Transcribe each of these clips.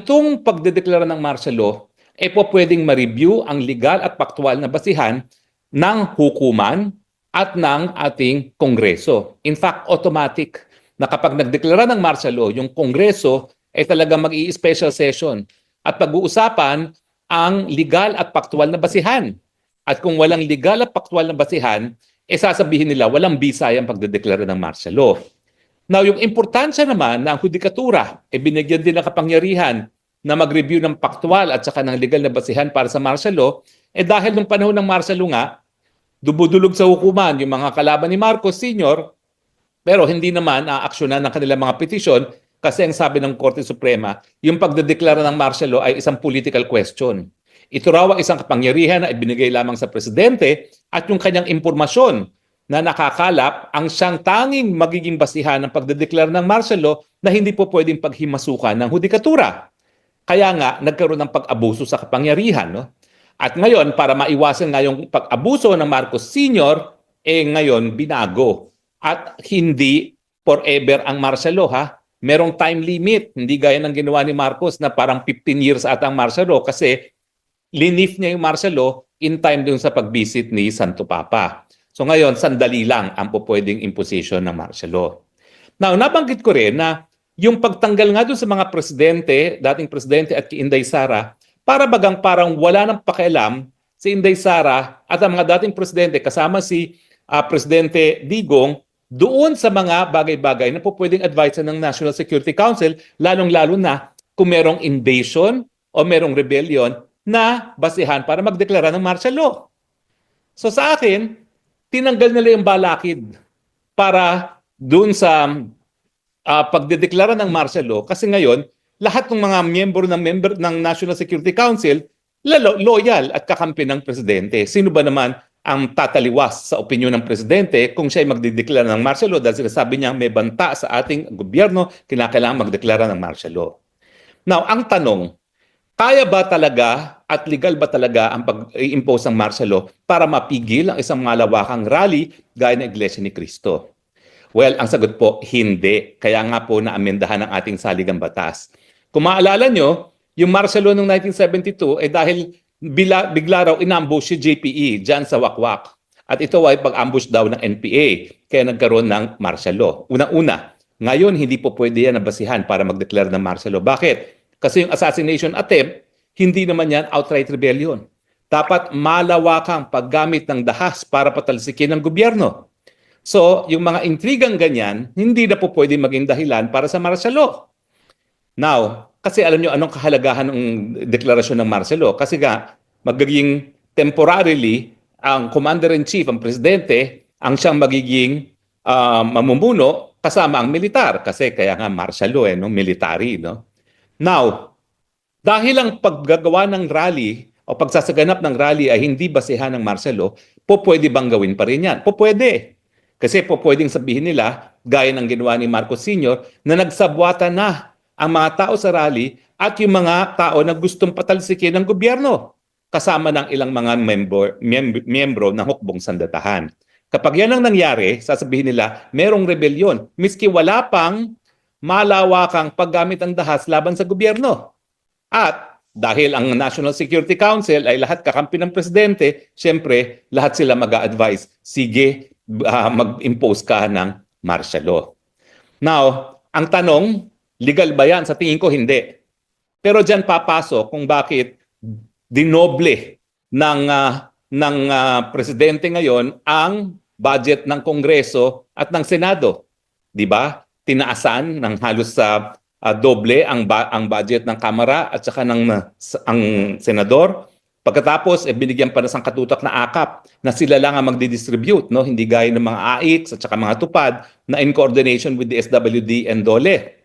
itong pagdedeklara ng martial law, po pwedeng ma-review ang legal at faktual na basihan ng hukuman at ng ating Kongreso. In fact, automatic na kapag nagdeklara ng martial law, yung Kongreso ay talaga mag-i-special session at pag-uusapan ang legal at faktual na basihan. At kung walang legal at faktual na basihan, sasabihin nila walang bisaya ang pagdedeklara ng martial law. Now, yung importansya naman ng hudikatura, binigyan din ng kapangyarihan na mag-review ng faktual at saka ng legal na basihan para sa martial law, dahil nung panahon ng martial law nga, dubudulog sa hukuman yung mga kalaban ni Marcos Sr., pero hindi naman aaksyonan ng kanilang mga petisyon kasi ang sabi ng Korte Suprema, yung pagdedeklara ng martial law ay isang political question. Ito raw ang isang kapangyarihan na ibinigay lamang sa presidente at yung kanyang impormasyon na nakakalap ang siyang tanging magiging basihan ng pagdedeklara ng martial law na hindi po pwedeng paghimasukan ng hudikatura. Kaya nga, nagkaroon ng pag-abuso sa kapangyarihan. No? At ngayon, para maiwasan nga yung pag-abuso ng Marcos Sr., ngayon binago. At hindi forever ang martial law, ha? Merong time limit. Hindi gaya ng ginawa ni Marcos na parang 15 years at ang martial law kasi linif niya yung martial law in time dun sa pag-visit ni Santo Papa. So ngayon, sandali lang ang pwedeng imposition ng martial law. Now, nabanggit ko rin na yung pagtanggal nga doon sa mga presidente, dating presidente at kay Inday Sara, para bagang parang wala nang pakialam si Inday Sara at ang mga dating presidente kasama si Presidente Digong doon sa mga bagay-bagay na pwedeng advice ng National Security Council, lalong-lalo na kung merong invasion o merong rebellion na basihan para magdeklara ng martial law. So sa akin, tinanggal nila yung balakid para doon sa pagdedeklara ng martial law kasi ngayon, lahat ng mga member ng National Security Council loyal at kakampi ng presidente. Sino ba naman ang tataliwas sa opinyon ng presidente kung siya ay magdedeklara ng martial law dahil sinasabi niya may banta sa ating gobyerno, kinakailangan magdeklara ng martial law. Now, ang tanong, kaya ba talaga at legal ba talaga ang pag-impose ng martial law para mapigil ang isang malawakang rally gaya ng Iglesia ni Cristo? Well, ang sagot po, hindi. Kaya nga po naamendahan ang ating saligang batas. Kung maalala nyo, yung martial law noong 1972 dahil bigla raw inambush si JPE dyan sa Wakwak. At ito ay pag-ambush daw ng NPA. Kaya nagkaroon ng martial law. Unang-una, ngayon hindi po pwede yan nabasihan para magdeklara ng martial law. Bakit? Kasi yung assassination attempt, hindi naman yan outright rebellion. Dapat malawakang paggamit ng dahas para patalsikin ng gobyerno. So, yung mga intrigang ganyan, hindi na po pwede maging dahilan para sa martial law. Now, kasi alam nyo anong kahalagahan ng deklarasyon ng martial law? Kasi nga, magiging temporarily, ang commander-in-chief, ang presidente, ang siyang magiging mamumuno kasama ang militar. Kasi kaya nga martial law, no? Military, no? Now, dahil ang paggagawa ng rally o pagsasaganap ng rally ay hindi basehan ng martial law, pwede bang gawin pa rin yan? Pwede. Kasi pwedeng sabihin nila, gaya ng ginawa ni Marcos Sr., na nagsabwata na ang mga tao sa rally at yung mga tao na gustong patalsikin ng gobyerno kasama ng ilang mga miyembro ng hukbong sandatahan. Kapag yan ang nangyari, sasabihin nila, merong rebellion, miski wala pang malawakang paggamit ng dahas laban sa gobyerno. At dahil ang National Security Council ay lahat kakampi ng presidente, siyempre lahat sila mag-a-advise, sige, mag-impose ka ng martial law. Now, ang tanong, legal ba yan? Sa tingin ko, hindi. Pero dyan papasok kung bakit dinoble ng presidente ngayon ang budget ng Kongreso at ng Senado. Di ba? Tinaasan ng halos sa doble ang budget ng Kamara at saka ang Senador. Pagkatapos, binigyan pa na sang katutak na akap na sila lang ang magdi-distribute, no? Hindi gaya ng mga AICs at saka mga tupad na in coordination with the SWD and DOLE.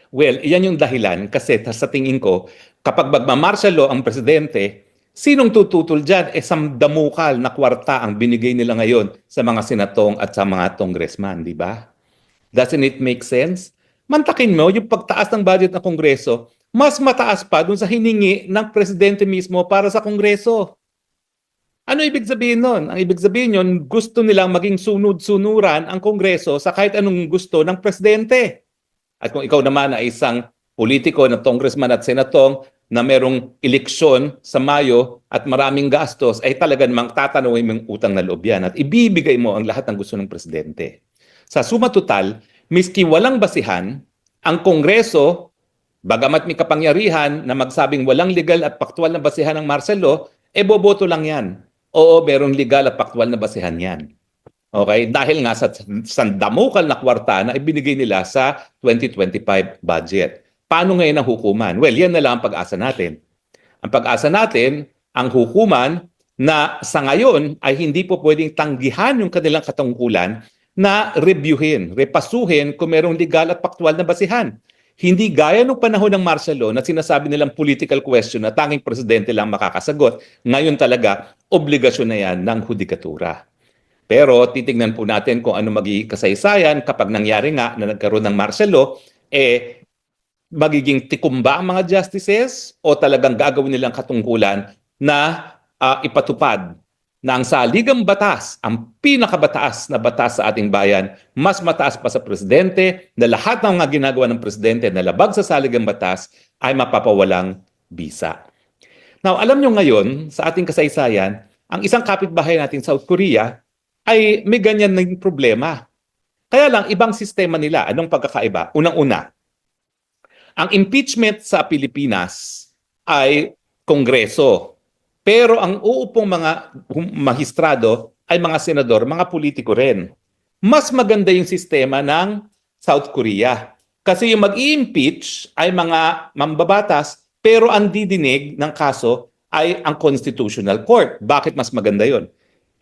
Well, iyan yung dahilan kasi sa tingin ko, kapag magma-martial law ang presidente, sinong tututol dyan? Samdamukal na kwarta ang binigay nila ngayon sa mga senatong at sa mga congressman, di ba? Doesn't it make sense? Mantakin mo yung pagtaas ng budget ng Kongreso, mas mataas pa dun sa hiningi ng presidente mismo para sa Kongreso. Ano ibig sabihin nun? Ang ibig sabihin yun, gusto nilang maging sunod-sunuran ang Kongreso sa kahit anong gusto ng presidente. At kung ikaw naman ay isang politiko na congressman at senatong na merong eleksyon sa Mayo at maraming gastos, ay talaga namang tatanawin mong utang na loob yan at ibibigay mo ang lahat ng gusto ng presidente. Sa suma total, miski walang basihan, ang Kongreso, bagamat may kapangyarihan na magsabing walang legal at paktual na basihan ng martial law, boboto lang yan. Oo, merong legal at paktual na basihan yan. Okay? Dahil nga sa sandamukal na kwarta na ibinigay nila sa 2025 budget. Paano ngayon ang hukuman? Well, yan na lang ang pag-asa natin. Ang pag-asa natin, ang hukuman na sa ngayon ay hindi po pwedeng tanggihan yung kanilang katungkulan na reviewin, repasuhin kung merong legal at paktual na basihan. Hindi gaya nung panahon ng martial law na sinasabi nilang political question na tanging presidente lang makakasagot. Ngayon talaga, obligasyon na yan ng hudikatura. Pero titingnan po natin kung ano magiging kasaysayan kapag nangyari nga na nagkaroon ng martial law, magiging tikumba ang mga justices o talagang gagawin nilang katungkulan na ipatupad na ang saligang batas, ang pinakabataas na batas sa ating bayan, mas mataas pa sa presidente, na lahat ng mga ginagawa ng presidente na labag sa saligang batas ay mapapawalang bisa. Now, alam nyo ngayon, sa ating kasaysayan, ang isang kapitbahay natin, South Korea, ay may ganyan ng problema. Kaya lang, ibang sistema nila. Anong pagkakaiba? Unang-una, ang impeachment sa Pilipinas ay Kongreso. Pero ang uupong mga magistrado ay mga senador, mga politiko rin. Mas maganda yung sistema ng South Korea. Kasi yung mag-i-impeach ay mga mambabatas, pero ang didinig ng kaso ay ang Constitutional Court. Bakit mas maganda yon?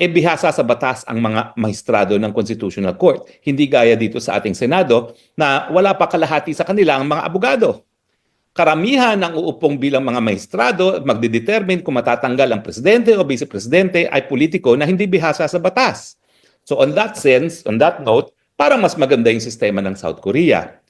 Bihasa sa batas ang mga magistrado ng Constitutional Court. Hindi gaya dito sa ating Senado na wala pa kalahati sa kanila ang mga abogado. Karamihan ng uupong bilang mga magistrado magdedetermine kung matatanggal ang presidente o vice-presidente ay politiko na hindi bihasa sa batas. So on that sense, on that note, parang mas maganda yung sistema ng South Korea.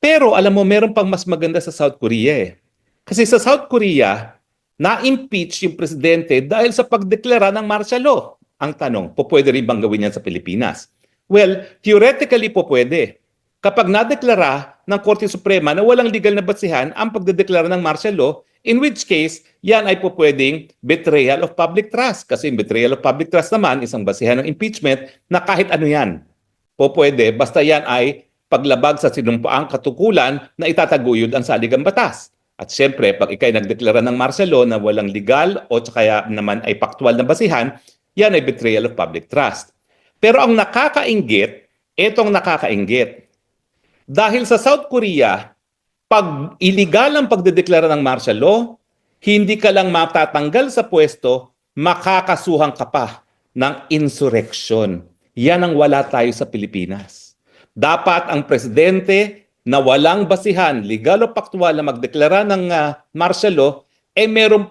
Pero alam mo, meron pang mas maganda sa South Korea. Kasi sa South Korea, na-impeach yung presidente dahil sa pagdeklara ng martial law. Ang tanong, pwede rin bang gawin yan sa Pilipinas? Well, theoretically pwede. Kapag nadeklara ng Korte Suprema na walang legal na basihan ang pagdedeklara ng martial law, in which case, yan ay pwedeng betrayal of public trust. Kasi betrayal of public trust naman, isang basihan ng impeachment na kahit ano yan. Pwede, basta yan ay paglabag sa sinumpaang katukulan na itataguyod ang saligang batas. At siyempre, pag ikay nagdeklara ng martial law na walang legal o kaya naman ay paktual na basihan, yan ay betrayal of public trust. Pero ang nakakainggit, etong nakakainggit. Dahil sa South Korea, pag illegal ang pagdedeklara ng martial law, hindi ka lang matatanggal sa pwesto, makakasuhan ka pa ng insurrection. Yan ang wala tayo sa Pilipinas. Dapat ang presidente na walang basihan, legal o paktual na magdeklara ng martial law, merong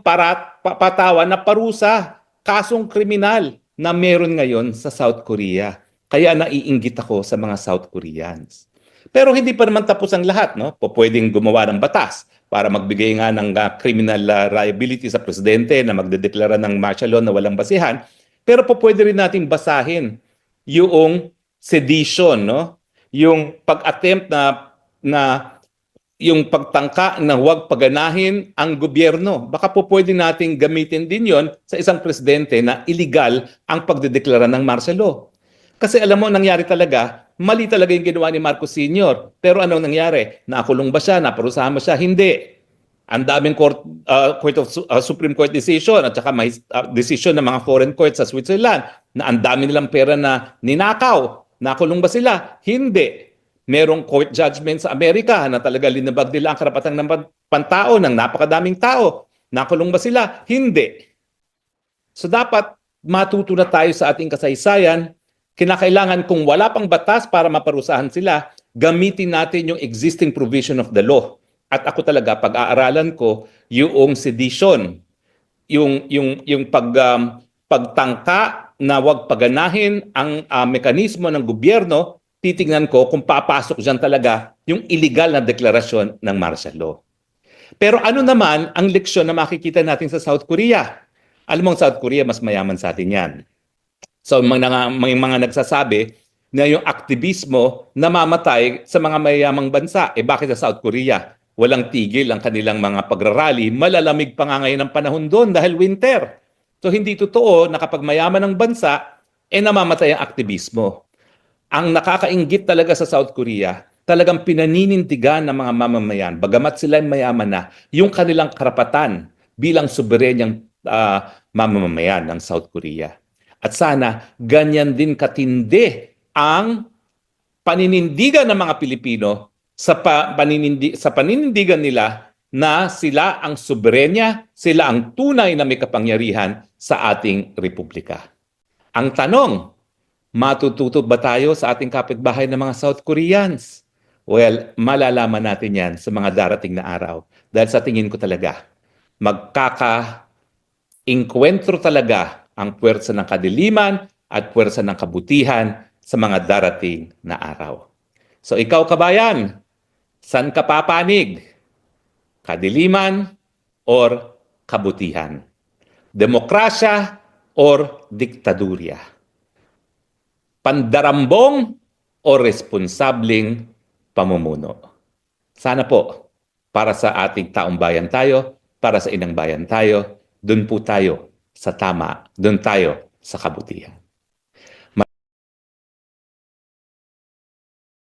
patawan na parusa, kasong kriminal na meron ngayon sa South Korea. Kaya naiinggit ako sa mga South Koreans. Pero hindi pa naman tapos ang lahat, no? Pwedeng gumawa ng batas para magbigay nga ng criminal liability sa presidente na magdedeklara ng martial law na walang basihan. Pero pwede rin natin basahin yung sedition, no? Yung pag-attempt na yung pagtangka na huwag paganahin ang gobyerno. Baka pwede nating gamitin din yon sa isang presidente na illegal ang pagdedeklara ng martial law. Kasi alam mo, nangyari talaga, mali talaga yung ginawa ni Marcos Sr. Pero anong nangyari? Nakulong ba siya? Naparusahan ba siya? Hindi. Ang daming Supreme Court decision at saka may decision ng mga foreign courts sa Switzerland na ang dami nilang pera na ninakaw. Nakulong ba sila? Hindi. Merong court judgment sa Amerika na talaga linabag nila ang karapatan ng pantao ng napakadaming tao. Nakulong ba sila? Hindi. So dapat matuto na tayo sa ating kasaysayan. Kinakailangan kung wala pang batas para maparusahan sila, gamitin natin yung existing provision of the law. At ako talaga, pag-aaralan ko yung sedition, yung pagtangka na wag paganahin ang mekanismo ng gobyerno, titingnan ko kung papasok dyan talaga yung illegal na deklarasyon ng martial law. Pero ano naman ang leksyon na makikita natin sa South Korea? Alam mo, South Korea, mas mayaman sa atin yan. So may mga nagsasabi na yung aktivismo namamatay sa mga mayamang bansa. Bakit sa South Korea? walang tigil ang kanilang mga pagrarally, malalamig pa nga ngayon ang panahon doon dahil winter. So hindi totoo na kapag mayaman ang bansa, namamatay ang aktivismo. Ang nakakainggit talaga sa South Korea, talagang pinaninindigan ng mga mamamayan, bagamat sila ay mayaman na, yung kanilang karapatan bilang soberenyang mamamayan ng South Korea. At sana ganyan din katindi ang paninindigan ng mga Pilipino sa paninindigan nila na sila ang soberenya, sila ang tunay na may kapangyarihan sa ating republika. Ang tanong, matututo ba tayo sa ating kapitbahay ng mga South Koreans? Well, malalaman natin yan sa mga darating na araw. Dahil sa tingin ko talaga, magkaka-inkwentro talaga ang puwersa ng kadiliman at puwersa ng kabutihan sa mga darating na araw. So ikaw kabayan, saan ka papanig? Kadiliman or kabutihan? Demokrasya or diktadurya? Pandarambong o responsableng pamumuno? Sana po, para sa ating taong bayan tayo, para sa inang bayan tayo, dun po tayo sa tama, dun tayo sa kabutihan.